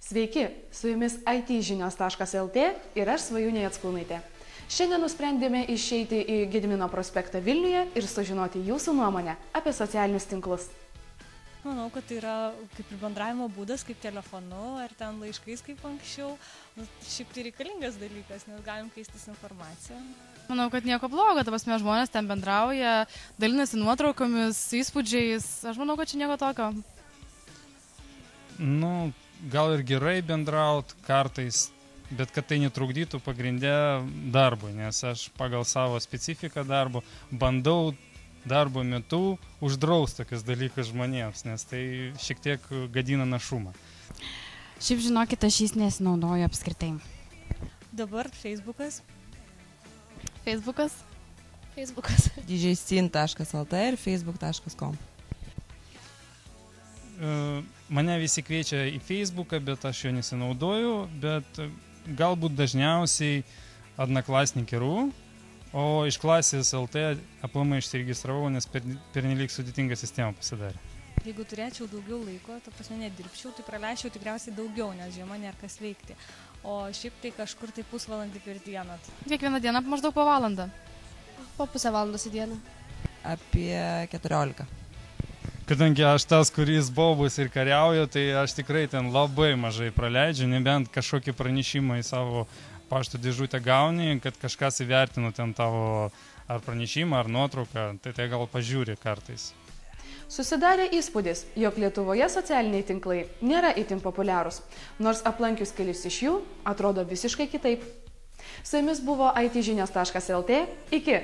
Sveiki, su jumis itžinios.lt ir aš Svajūnė Jackūnaitė. Šiandien nusprendėme išeiti į Gedimino prospektą Vilniuje ir sužinoti jūsų nuomonę apie socialinius tinklus. Manau, kad tai yra kaip ir bendravimo būdas, kaip telefonu ar ten laiškais kaip anksčiau. Šiaip tai reikalingas dalykas, nes galim keistis informaciją. Manau, kad nieko blogo, ta prasme, žmonės ten bendrauja, dalinasi nuotraukomis, įspūdžiais. Aš manau, kad čia nieko tokio. Gal ir gerai bendraut kartais, bet kad tai netrukdytų pagrindė darbui, nes aš pagal savo specifiką darbo bandau darbo metu uždrausti tokius dalykus žmonėms, nes tai šiek tiek gadina našumą. Šiaip žinokit, aš jais nesinaudoju apskritai. Dabar Facebookas. djscene.lt ir facebook.com. Mane visi kviečia į Facebooką, bet aš jo nesinaudoju, bet galbūt dažniausiai Одноклассники.ru, o iš klasės LT aplamai išsiregistravau, nes pernelyg sudėtinga sistema pasidarė. Jeigu turėčiau daugiau laiko, to prasme nedirbčiau, tai praleisčiau tikriausiai daugiau, nes žiemą nėra kas veikti. O šiaip tai kažkur tai pusvalandį per dieną. Kiekvieną dieną maždaug po valandą. Po pusę valandos į dieną. Apie 14. Kadangi aš tas, kuris baubus ir kariauja, tai aš tikrai ten labai mažai praleidžiu, nebent kažkokį pranešimą į savo pašto dėžutę gauni, kad kažkas įvertino ten tavo ar pranešimą, ar nuotrauką, tai gal pažiūri kartais. Susidarė įspūdis, jog Lietuvoje socialiniai tinklai nėra itin populiarūs, nors aplankius kelis iš jų atrodo visiškai kitaip. Su jumis buvo itžinios.lt. Iki!